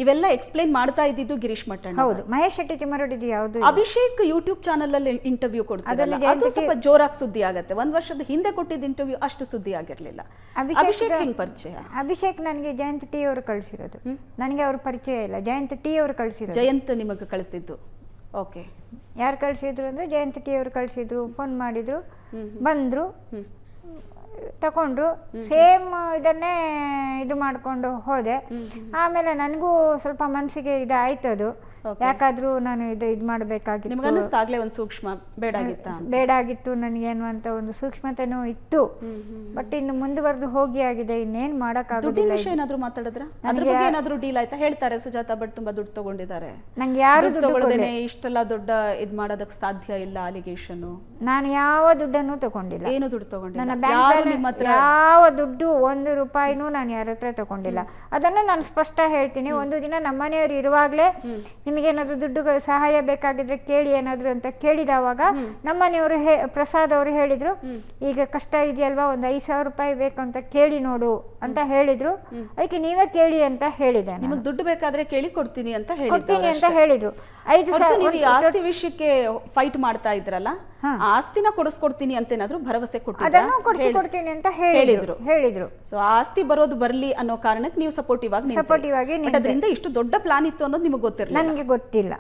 ಇವೆಲ್ಲ ಎಕ್ಸ್ಪ್ಲೈನ್ ಮಾಡ್ತಾ ಇದ್ದಿದ್ದು ಗಿರೀಶ್ ಮಟ್ಟಣ್ಣ. ಹೌದು, ಮಹೇಶ್ ಶೆಟ್ಟಿ ತಿಮ್ಮರೊಡಿದು ಯಾವುದು ಅಭಿಷೇಕ್ ಯೂಟ್ಯೂಬ್ ಚಾನಲ್ ಅಲ್ಲಿ ಇಂಟರ್ವ್ಯೂ ಕೊಡ್ತಾರಲ್ಲ, ಅದು ಸ್ವಲ್ಪ ಜೋರಾಗಿ ಸುದ್ದಿ ಆಗತ್ತೆ. 1 ವರ್ಷದ ಹಿಂದೆ ಕೊಟ್ಟಿದ್ದ ಇಂಟರ್ವ್ಯೂ ಅಷ್ಟು ಸುದ್ದಿ ಆಗಿರ್ಲಿಲ್ಲ. ಅಭಿಷೇಕ್ ಹೆಂಗ್ ಪರಿಚಯ? ಅಭಿಷೇಕ್ ನನಗೆ ಜಯಂತ್ ಟಿ ಅವರು ಕಳಿಸಿರೋದು, ನನಗೆ ಅವ್ರ ಪರಿಚಯ ಇಲ್ಲ. ಜಯಂತ್ ಟಿ ಅವರು ಕಳಿಸಿರೋದು. ಜಯಂತ್ ನಿಮಗೆ ಕಳಿಸಿದ್ದು? ಓಕೆ. ಯಾರು ಕಳಿಸಿದ್ರು ಅಂದರೆ ಜಯಂತ್ ಟಿ ಅವರು ಕಳಿಸಿದ್ರು, ಫೋನ್ ಮಾಡಿದ್ರು, ಬಂದರು, ತಗೊಂಡ್ರು, ಸೇಮ್ ಇದನ್ನೇ ಇದು ಮಾಡಿಕೊಂಡು ಹೋದೆ. ಆಮೇಲೆ ನನಗೂ ಸ್ವಲ್ಪ ಮನಸ್ಸಿಗೆ ಇದಾಯ್ತದು, ಯಾಕಾದರೂ ನಾನು ಇದು ಮಾಡಬೇಕಾಗಿತ್ತು, ಆಗ್ಲೇ ಒಂದು ಸೂಕ್ಷ್ಮ ಬೇಡಾಗಿತ್ತು ನನಗೇನು ಅಂತ ಒಂದು ಸೂಕ್ಷ್ಮತೆನೂ ಇತ್ತು. ಬಟ್ ಇನ್ನು ಮುಂದುವರೆದು ಹೋಗಿ ಆಗಿದೆ, ಇನ್ನೇನು ಮಾಡೋಕ್ಕಾಗೋದಿಲ್ಲ. ಏನಾದರೂ ಮಾತಾಡಿದ್ರ? ಅದ್ರ ಬಗ್ಗೆ ಏನಾದರೂ ಡೀಲ್ ಆಯ್ತಾ? ಹೇಳ್ತಾರೆ ಸುಜಾತಾ ಭಟ್ ತುಂಬಾ ದುಡ್ಡು ತಗೊಂಡಿದ್ದಾರೆ, ನಂಗೆ ಯಾರು ತಗೊಳ್ಳದೇನೆ ಇಷ್ಟೆಲ್ಲ ದೊಡ್ಡ ಇದು ಮಾಡೋದಕ್ಕೆ ಸಾಧ್ಯ ಇಲ್ಲ ಅಲಿಗೇಷನ್. ನಾನು ಯಾವ ದುಡ್ಡನ್ನು ತಗೊಂಡಿಲ್ಲ. ಏನು ದುಡ್ಡು ತಗೊಂಡಿಲ್ಲ? ನನ್ನ ಬ್ಯಾಂಕ್ ಯಾವ ದುಡ್ಡು 1 ರೂಪಾಯಿನೂ ನಾನು ಯಾರ ಹತ್ರ ತಗೊಂಡಿಲ್ಲ. ಅದನ್ನು ನಾನು ಸ್ಪಷ್ಟ ಹೇಳ್ತೀನಿ. ಒಂದು ದಿನ ನಮ್ಮನೆಯವರು ಇರುವಾಗಲೇ ನಿಮಗೇನಾದರೂ ದುಡ್ಡು ಸಹಾಯ ಬೇಕಾಗಿದ್ರೆ ಕೇಳಿ ಏನಾದರೂ ಅಂತ ಕೇಳಿದವಾಗ ನಮ್ಮನೆಯವರು ಪ್ರಸಾದ್ ಅವರು ಹೇಳಿದ್ರು, ಈಗ ಕಷ್ಟ ಇದೆಯಲ್ವಾ, ಒಂದು 5,000 ರೂಪಾಯಿ ಬೇಕು ಅಂತ ಕೇಳಿ ನೋಡು ಅಂತ ಹೇಳಿದ್ರು. ಅದಕ್ಕೆ ನೀವೇ ಕೇಳಿ ಅಂತ ಹೇಳಿದೆ. ನಿಮಗೆ ದುಡ್ಡು ಬೇಕಾದ್ರೆ ಕೇಳಿ ಕೊಡ್ತೀನಿ ಅಂತ ಹೇಳಿದ್ರು. 5,000 ನೀವು ಆಸ್ತಿ ವಿಷಯಕ್ಕೆ ಫೈಟ್ ಮಾಡ್ತಾ ಇದ್ರಲ್ಲ, ಆಸ್ತಿನ ಕೊಡಿಸ್ಕೊಡ್ತೀನಿ ಅಂತ ಏನಾದ್ರು ಭರವಸೆ ಕೊಡ್ತೀನಿ ಅಂತ ಹೇಳಿದ್ರು. ಸೊ ಆಸ್ತಿ ಬರೋದು ಬರ್ಲಿ ಅನ್ನೋ ಕಾರಣಕ್ಕೆ ನೀವು ಸಪೋರ್ಟಿವ್ ಆಗಿ, ಅದರಿಂದ ಇಷ್ಟು ದೊಡ್ಡ ಪ್ಲಾನ್ ಇತ್ತು ಅನ್ನೋದು ನಿಮಗೆ ಗೊತ್ತಿರಲಿಲ್ಲ? ನನಗೆ ಗೊತ್ತಿಲ್ಲ.